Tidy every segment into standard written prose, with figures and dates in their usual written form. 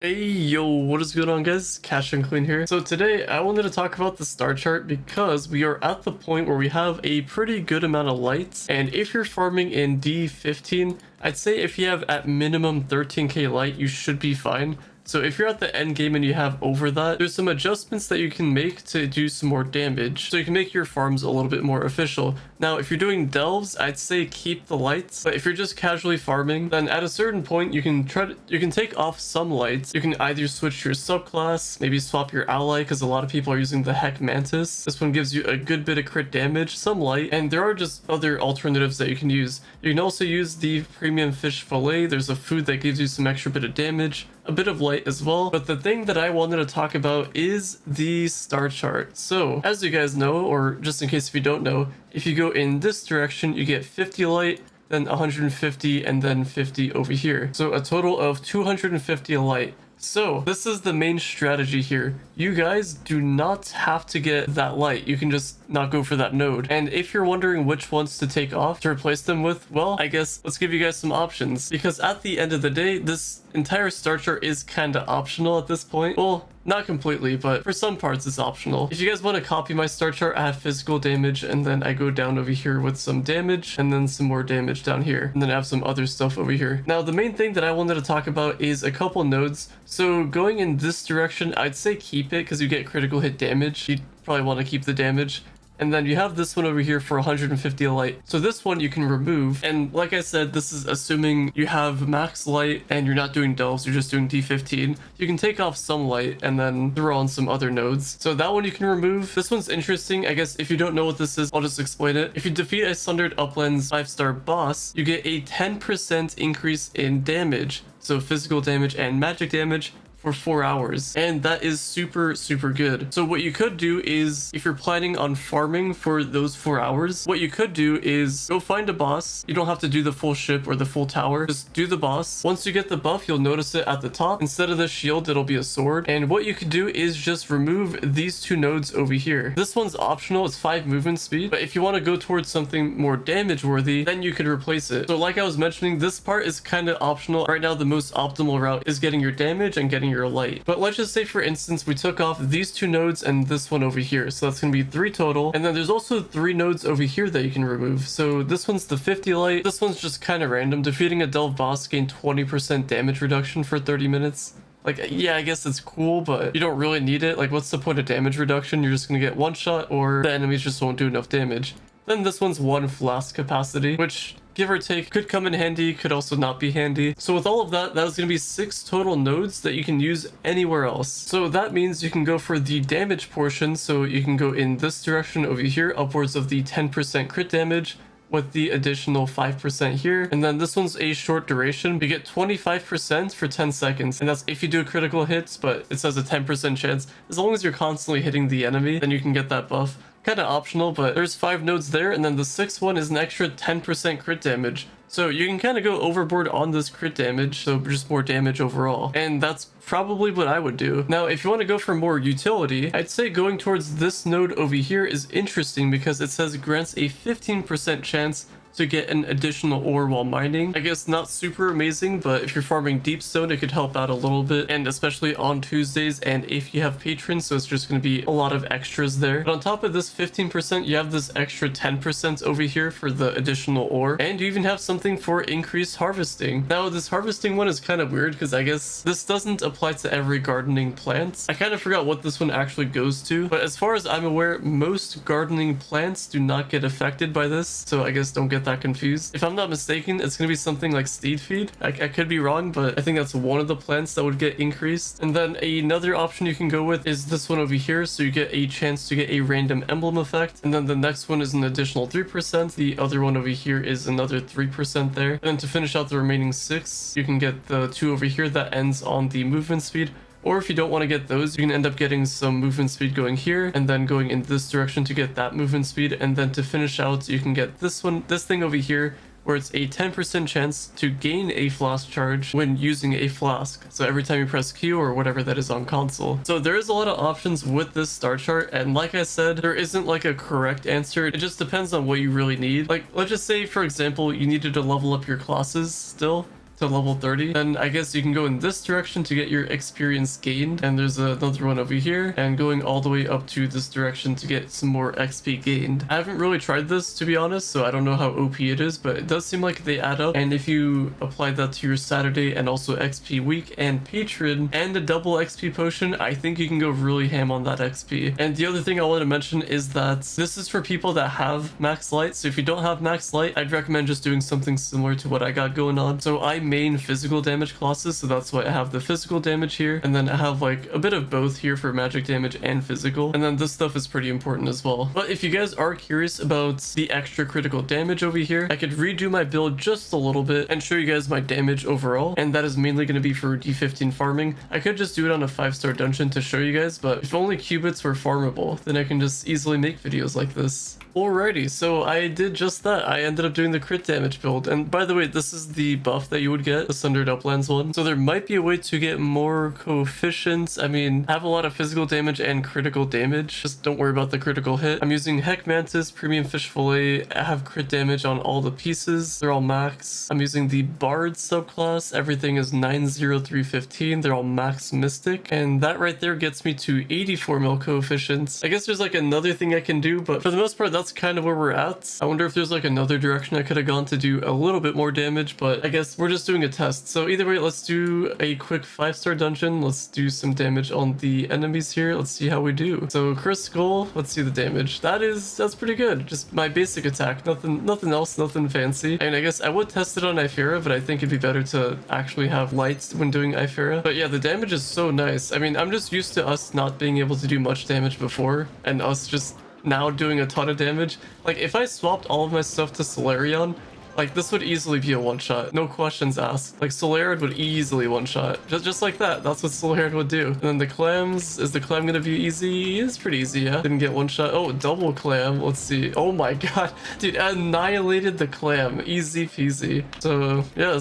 Hey yo, what is going on guys? CashinClean here. So today I wanted to talk about the star chart because we are at the point where we have a pretty good amount of lights, and if you're farming in D15, I'd say if you have at minimum 13k light, you should be fine. So if you're at the end game and you have over that, there's some adjustments that you can make to do some more damage. So you can make your farms a little bit more official. Now, if you're doing delves, I'd say keep the lights. But if you're just casually farming, then at a certain point, you can take off some lights. You can either switch your subclass, maybe swap your ally, because a lot of people are using the Heck Mantis. This one gives you a good bit of crit damage, some light, and there are just other alternatives that you can use. You can also use the premium fish fillet. There's a food that gives you some extra bit of damage, a bit of light as well. But the thing that I wanted to talk about is the star chart. So as you guys know, or just in case if you don't know, if you go in this direction, you get 50 light, then 150, and then 50 over here. So a total of 250 light. So this is the main strategy here. You guys do not have to get that light. You can just not go for that node. And if you're wondering which ones to take off to replace them with, well, I guess let's give you guys some options, because at the end of the day, this entire star chart is kind of optional at this point. Well, not completely, but for some parts it's optional. If you guys want to copy my star chart, I have physical damage, and then I go down over here with some damage, and then some more damage down here, and then I have some other stuff over here. Now, the main thing that I wanted to talk about is a couple nodes. So going in this direction, I'd say keep it, because you get critical hit damage. You'd probably want to keep the damage. And then you have this one over here for 150 light. So this one you can remove. And like I said, this is assuming you have max light and you're not doing delves, you're just doing D15. You can take off some light and then throw on some other nodes. So that one you can remove. This one's interesting. I guess if you don't know what this is, I'll just explain it. If you defeat a Sundered Uplands 5-star boss, you get a 10% increase in damage. So physical damage and magic damage for 4 hours, and that is super good. So what you could do is, if you're planning on farming for those 4 hours, what you could do is go find a boss. You don't have to do the full ship or the full tower, just do the boss. Once you get the buff, you'll notice it at the top. Instead of the shield, it'll be a sword. And what you could do is just remove these two nodes over here. This one's optional, it's 5 movement speed, but if you want to go towards something more damage worthy, then you could replace it. So like I was mentioning, this part is kind of optional. Right now, the most optimal route is getting your damage and getting your light. But let's just say, for instance, we took off these two nodes and this one over here, so that's gonna be 3 total. And then there's also 3 nodes over here that you can remove. So this one's the 50 light. This one's just kind of random. Defeating a delve boss, gain 20% damage reduction for 30 minutes. Like, yeah, I guess it's cool, but you don't really need it. Like, what's the point of damage reduction? You're just gonna get one shot, or the enemies just won't do enough damage. Then this one's 1 flask capacity, which, give or take, could come in handy, could also not be handy. So with all of that, that was going to be 6 total nodes that you can use anywhere else. So that means you can go for the damage portion. So you can go in this direction over here, upwards of the 10% crit damage, with the additional 5% here. And then this one's a short duration. You get 25% for 10 seconds. And that's if you do critical hits, but it says a 10% chance. As long as you're constantly hitting the enemy, then you can get that buff. Kind of optional, but there's 5 nodes there, and then the 6th one is an extra 10% crit damage. So you can kind of go overboard on this crit damage, so just more damage overall. And that's probably what I would do. Now, if you want to go for more utility, I'd say going towards this node over here is interesting because it says grants a 15% chance to get an additional ore while mining. I guess not super amazing, but if you're farming deep stone, it could help out a little bit, and especially on Tuesdays and if you have patrons, so it's just going to be a lot of extras there. But on top of this 15%, you have this extra 10% over here for the additional ore, and you even have something for increased harvesting. Now, this harvesting one is kind of weird because I guess this doesn't apply to every gardening plant. I kind of forgot what this one actually goes to, but as far as I'm aware, most gardening plants do not get affected by this, so I guess don't get that confused. If I'm not mistaken, it's gonna be something like steed feed. I could be wrong, but I think that's one of the plants that would get increased. And then another option you can go with is this one over here, so you get a chance to get a random emblem effect. And then the next one is an additional 3%. The other one over here is another 3% there. And then to finish out the remaining 6, you can get the 2 over here that ends on the movement speed. Or if you don't want to get those, you can end up getting some movement speed going here and then going in this direction to get that movement speed. And then to finish out, you can get this one, this thing over here, where it's a 10% chance to gain a flask charge when using a flask. So every time you press Q or whatever that is on console. So there is a lot of options with this star chart, and like I said, there isn't like a correct answer. It just depends on what you really need. Like, let's just say, for example, you needed to level up your classes still. to level 30, then I guess you can go in this direction to get your experience gained. And there's another one over here, and going all the way up to this direction to get some more XP gained. I haven't really tried this, to be honest, so I don't know how OP it is, but it does seem like they add up. And if you apply that to your Saturday and also XP week and patron and a double XP potion, I think you can go really ham on that XP. And the other thing I want to mention is that this is for people that have max light. So if you don't have max light, I'd recommend just doing something similar to what I got going on. So I main physical damage classes, so that's why I have the physical damage here, and then I have like a bit of both here for magic damage and physical, and then this stuff is pretty important as well. But if you guys are curious about the extra critical damage over here, I could redo my build just a little bit and show you guys my damage overall, and that is mainly going to be for D15 farming. I could just do it on a 5-star dungeon to show you guys, but if only qubits were farmable, then I can just easily make videos like this. Alrighty, so I did just that. I ended up doing the crit damage build, and by the way, this is the buff that you would get, the Sundered Uplands one. So there might be a way to get more coefficients. I mean, I have a lot of physical damage and critical damage. Just don't worry about the critical hit. I'm using Heck Mantis, Premium Fish Fillet. I have crit damage on all the pieces. They're all max. I'm using the Bard subclass. Everything is 90315. They're all max Mystic, and that right there gets me to 84 mil coefficients. I guess there's like another thing I can do, but for the most part, that's kind of where we're at. I wonder if there's like another direction I could have gone to do a little bit more damage, but I guess we're just doing a test. So either way, let's do a quick 5-star dungeon. Let's do some damage on the enemies here. Let's see how we do. So Chris Skull, let's see the damage. That's pretty good. Just my basic attack, nothing else, nothing fancy. And I guess I would test it on Ifera, but I think it'd be better to actually have lights when doing Ifera. But yeah, the damage is so nice. I mean, I'm just used to us not being able to do much damage before, and us just now doing a ton of damage. Like if I swapped all of my stuff to Solarion, like this would easily be a one-shot, no questions asked. Like Solarion would easily one-shot, just like that. That's what Solarion would do. And then the clams, is the clam gonna be easy? It's pretty easy, yeah. Didn't get one-shot. Oh, double clam. Let's see. Oh my god, dude, annihilated the clam, easy peasy. So yeah,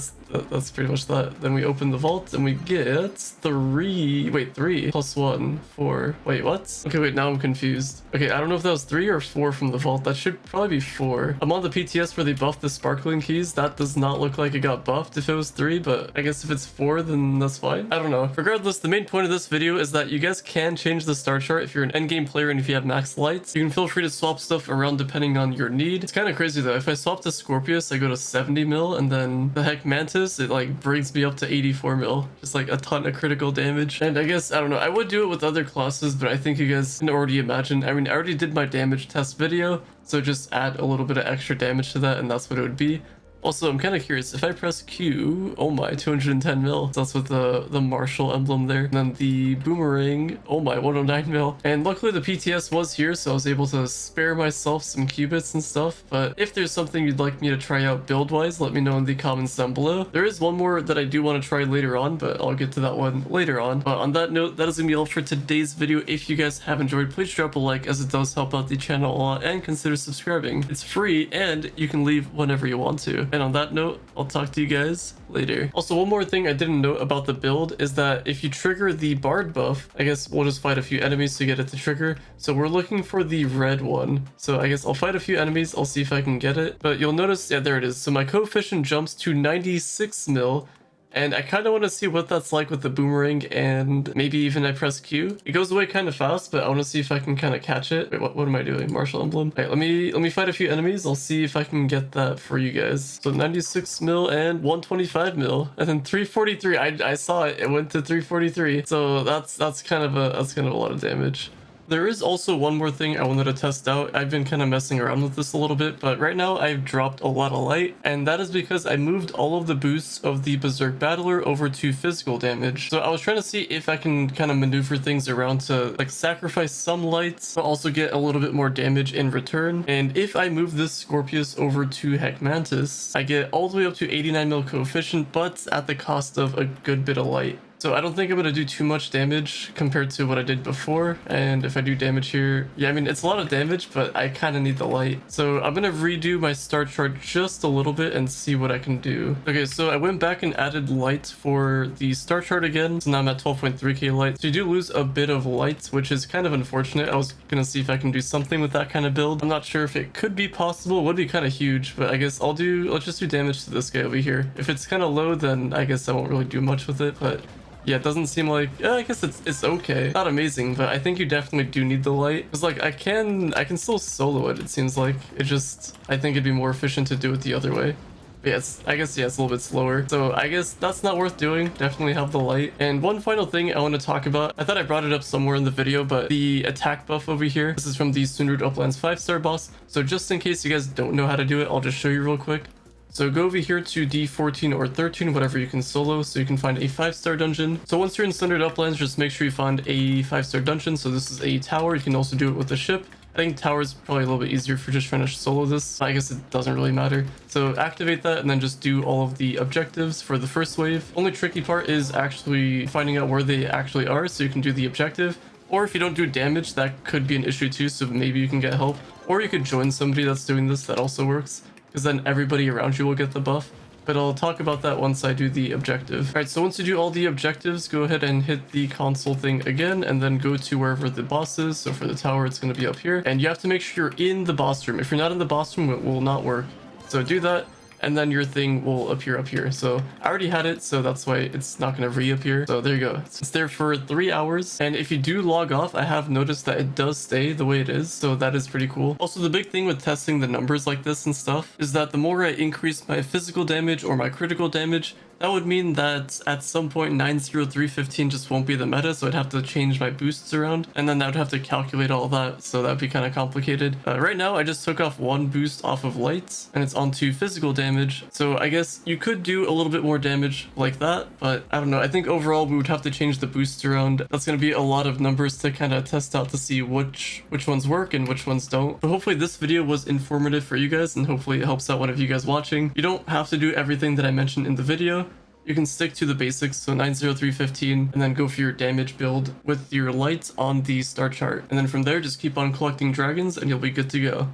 that's pretty much that. Then we open the vault and we get 3 plus 1 4. Wait, what? Okay, wait, now I'm confused. Okay, I don't know if that was 3 or 4 from the vault. That should probably be 4. I'm on the PTS where they buffed the sparkling keys. That does not look like it got buffed if it was 3, but I guess if it's 4, then that's fine. I don't know. Regardless, the main point of this video is that you guys can change the star chart if you're an endgame player and if you have max lights. You can feel free to swap stuff around depending on your need. It's kind of crazy though. If I swap to Scorpius, I go to 70 mil, and then the Heck Mantis, it like brings me up to 84 mil, just like a ton of critical damage. And I guess, I don't know, I would do it with other classes, but I think you guys can already imagine. I mean, I already did my damage test video, so just add a little bit of extra damage to that and that's what it would be. Also, I'm kind of curious, if I press Q, oh my, 210 mil. That's with the Marshall emblem there. And then the boomerang, oh my, 109 mil. And luckily the PTS was here, so I was able to spare myself some qubits and stuff. But if there's something you'd like me to try out build-wise, let me know in the comments down below. There is one more that I do want to try later on, but I'll get to that one later on. But on that note, that is going to be all for today's video. If you guys have enjoyed, please drop a like, as it does help out the channel a lot, and consider subscribing. It's free, and you can leave whenever you want to. And on that note, I'll talk to you guys later. Also, one more thing I didn't know about the build is that if you trigger the Bard buff, I guess we'll just fight a few enemies to get it to trigger. So we're looking for the red one. So I guess I'll fight a few enemies. I'll see if I can get it. But you'll notice, yeah, there it is. So my coefficient jumps to 96 mil. And I kind of want to see what that's like with the boomerang, and maybe even I press Q. It goes away kind of fast, but I want to see if I can kind of catch it. Wait, what am I doing? Marshall emblem. Okay, let me fight a few enemies. I'll see if I can get that for you guys. So 96 mil and 125 mil, and then 343. I saw it. It went to 343. So that's kind of a lot of damage. There is also one more thing I wanted to test out. I've been kind of messing around with this a little bit, but right now I've dropped a lot of light, and that is because I moved all of the boosts of the Berserk Battler over to physical damage. So I was trying to see if I can kind of maneuver things around to like sacrifice some lights, but also get a little bit more damage in return. And if I move this Scorpius over to Heck Mantis, I get all the way up to 89 mil coefficient, but at the cost of a good bit of light. So I don't think I'm going to do too much damage compared to what I did before. And if I do damage here, yeah, I mean, it's a lot of damage, but I kind of need the light. So I'm going to redo my star chart just a little bit and see what I can do. Okay, so I went back and added light for the star chart again. So now I'm at 12.3k light. So you do lose a bit of light, which is kind of unfortunate. I was going to see if I can do something with that kind of build. I'm not sure if it could be possible. It would be kind of huge, but I guess let's just do damage to this guy over here. If it's kind of low, then I guess I won't really do much with it, but yeah, it doesn't seem like, yeah, I guess it's okay. Not amazing, but I think you definitely do need the light. Because like I can still solo it seems like. I think it'd be more efficient to do it the other way. But yes, I guess, yeah, it's a little bit slower. So I guess that's not worth doing. Definitely have the light. And one final thing I want to talk about. I thought I brought it up somewhere in the video, but the attack buff over here. This is from the Sundered Uplands 5-star boss. So just in case you guys don't know how to do it, I'll just show you real quick. So go over here to D14 or 13, whatever you can solo, so you can find a 5-star dungeon. So once you're in Sundered Uplands, just make sure you find a 5-star dungeon. So this is a tower. You can also do it with a ship. I think tower is probably a little bit easier for just trying to solo this. I guess it doesn't really matter. So activate that and then just do all of the objectives for the first wave. Only tricky part is actually finding out where they actually are, so you can do the objective. Or if you don't do damage, that could be an issue too, so maybe you can get help. Or you could join somebody that's doing this, that also works, because then everybody around you will get the buff. But I'll talk about that once I do the objective. All right, so once you do all the objectives, go ahead and hit the console thing again, and then go to wherever the boss is. So for the tower, it's going to be up here. And you have to make sure you're in the boss room. If you're not in the boss room, it will not work. So do that, and then your thing will appear up here. So I already had it, so that's why it's not going to reappear. So there you go. It's there for 3 hours. And if you do log off, I have noticed that it does stay the way it is. So that is pretty cool. Also, the big thing with testing the numbers like this and stuff is that the more I increase my physical damage or my critical damage, that would mean that at some point 90315 just won't be the meta, so I'd have to change my boosts around, and then I would have to calculate all that, so that'd be kind of complicated. Right now, I just took off one boost off of lights, and it's onto physical damage, so I guess you could do a little bit more damage like that, but I don't know. I think overall we would have to change the boosts around. That's going to be a lot of numbers to kind of test out to see which ones work and which ones don't. But hopefully this video was informative for you guys, and hopefully it helps out one of you guys watching. You don't have to do everything that I mentioned in the video. You can stick to the basics, so 90315, and then go for your damage build with your lights on the star chart. And then from there, just keep on collecting dragons and you'll be good to go.